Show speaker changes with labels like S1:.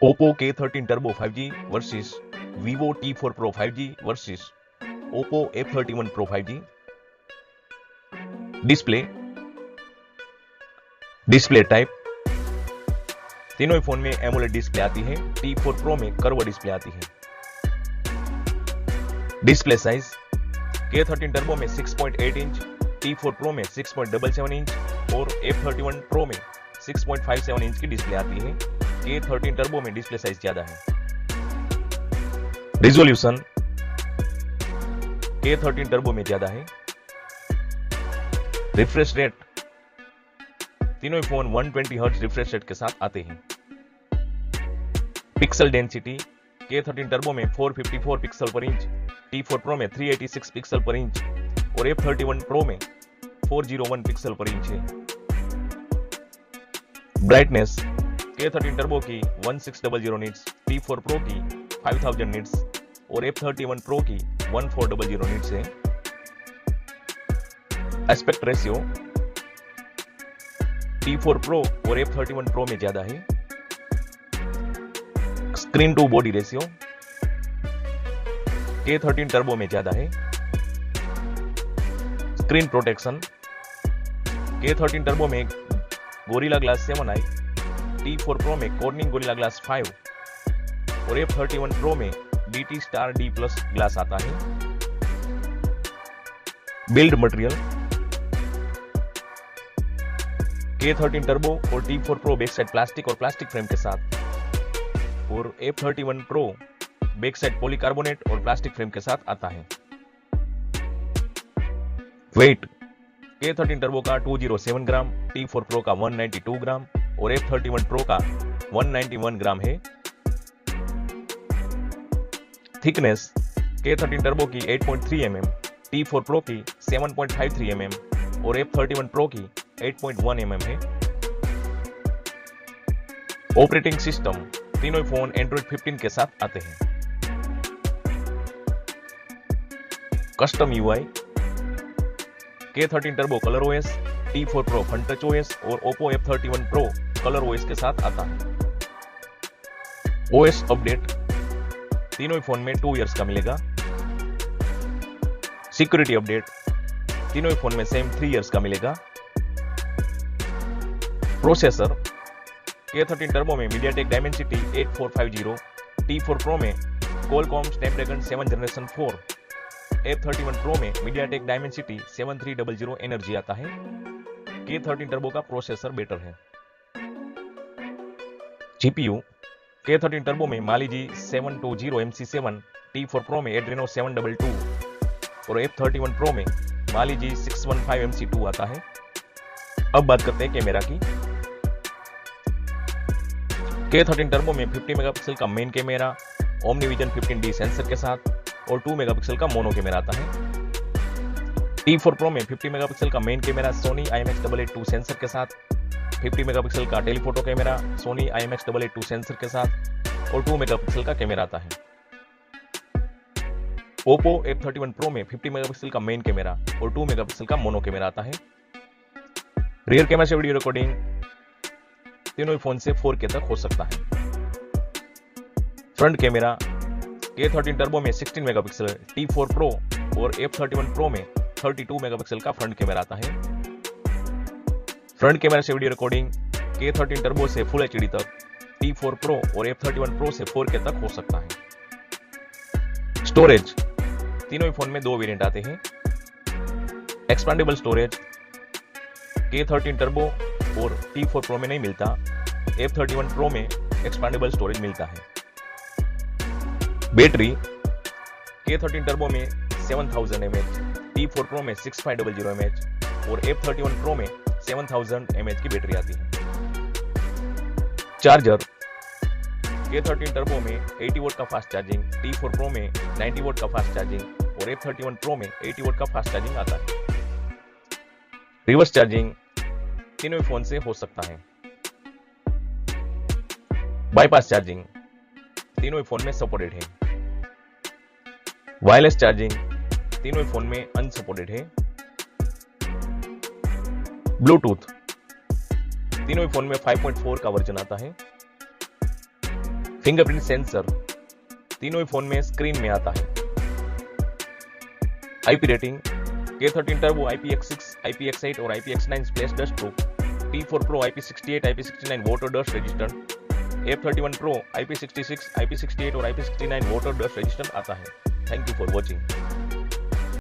S1: Oppo K13 Turbo 5G versus Vivo T4 Pro 5G versus Oppo F31 Pro 5G। Display type, तीनों ही phone में AMOLED display आती है। T4 Pro में curve display आती है। Display size, K13 Turbo में 6.8 inch, T4 Pro में 6.77 inch और F31 Pro में 6.57 इंच की डिस्प्ले आती है। K13 Turbo में डिस्प्ले साइज ज्यादा है। रिजोल्यूशन K13 Turbo में ज्यादा है। रिफ्रेश रेट, तीनों ही फोन 120 हर्ट्ज रिफ्रेश रेट के साथ आते हैं। पिक्सल डेंसिटी, K13 Turbo में 454 पिक्सल पर इंच, T4 Pro में 386 पिक्सल पर इंच और F31 Pro में 401 पिक्सल पर इंच है। ब्राइटनेस, K13 Turbo की 1600 निट्स, T4 Pro की 5000 निट्स और F31 Pro की 1400 निट्स है। एस्पेक्ट रेशियो, T4 Pro और F31 Pro में ज्यादा है। Screen to body ratio, K13 Turbo में ज्यादा है। स्क्रीन प्रोटेक्शन, K13 Turbo में Gorilla Glass 7i, T4 Pro में कॉर्निंग गोरिल्ला ग्लास 5 और F31 Pro में BT Star D+ ग्लास आता है। बिल्ड मटेरियल, K13 Turbo और T4 Pro back side plastic और प्लास्टिक फ्रेम के साथ और F31 Pro back side polycarbonate और प्लास्टिक फ्रेम के साथ आता है। वेट, K13 Turbo का 207 ग्राम, T4 Pro का 192 ग्राम और F31 Pro का 191 ग्राम है। थिकनेस, K13 Turbo की 8.3 mm, T4 Pro की 7.53 mm और F31 Pro की 8.1 mm है। ऑपरेटिंग सिस्टम, तीनों फोन Android 15 के साथ आते हैं। Custom UI, K13 Turbo color OS, T4 Pro fun touch OS और Oppo F31 Pro color OS के साथ आता है। OS अपडेट, तीनों ही फोन में 2 इयर्स का मिलेगा। सिक्योरिटी अपडेट, तीनों ही फोन में सेम 3 इयर्स का मिलेगा। प्रोसेसर, K13 Turbo में MediaTek Dimensity 8450, T4 Pro में Qualcomm Snapdragon 7 Generation 4, F31 Pro में MediaTek Dimensity 7300 एनर्जी आता है। K13 Turbo का प्रोसेसर बेटर है। GPU, K13 Turbo में Mali G720 MC7, T4 Pro में Adreno 722 और F31 Pro में Mali G615 MC2 आता है। अब बात करते हैं कैमरा की। K13 Turbo में 50 मेगापिक्सल का main camera, OmniVision 15D sensor के साथ और 2 मेगापिक्सल का मोनो कैमरा आता है। T4 Pro में 50 मेगापिक्सल का main camera, Sony IMX882 sensor के साथ, 50 मेगापिक्सल का telephoto camera, Sony IMX882 sensor के साथ और 2 मेगापिक्सल का कैमरा आता है। Oppo F31 Pro में 50 मेगापिक्सल का मेन कैमरा और 2 मेगापिक्सल का मोनो कैमरा आता है। रियर कैमरा से वीडियो रिकॉर्डिंग तीनों ही फोन से 4K तक हो सकता है। फ्रंट कैमरा, K13 Turbo में 16 मेगापिक्सल, T4 Pro और F31 Pro में 32 मेगापिक्सल का फ्रंट कैमरा आता है। फ्रंट कैमरा से वीडियो रिकॉर्डिंग K13 Turbo से फुल HD तक, T4 Pro और F31 Pro से 4K तक हो सकता है। स्टोरेज, तीनों ही फोन में 2 वेरिएंट आते हैं। एक्सपेंडेबल स्टोरेज, K13 Turbo और T4 Pro में नहीं मिलता, F31 Pro में एक्सपेंडेबल स्टोरेज मिलता है। बैटरी, K13 Turbo में 7000 mAh, T4 Pro में 6500 mAh और F31 Pro में 7000 mAh की बैटरी आती है। चार्जर, K13 Turbo में 80 वोट का फास्ट चार्जिंग, T4 Pro में 90 वोट का फास्ट चार्जिंग और F31 Pro में 80 वोट का फास्ट चार्जिंग आता है। रिवर्स चार्जिंग तीनों फोन से हो सकता है। बाईपास चार्जिंग तीनों फोन में सपोर्टेड है। वायरलेस चार्जिंग तीनों फोन में अनसपोर्टेड है। ब्लूटूथ तीनों फोन में 5.4 का वर्जन आता है। फिंगरप्रिंट सेंसर तीनों ही फोन में स्क्रीन में आता है। IP rating K13 turbo IPX6, IPX8 और IPX9 splash dust proof, T4 Pro IP68, IP69 water dust resistant, F31 Pro IP66, IP68 और IP69 वाटर डस्ट रेजिस्टेंट आता है। Thank you for watching.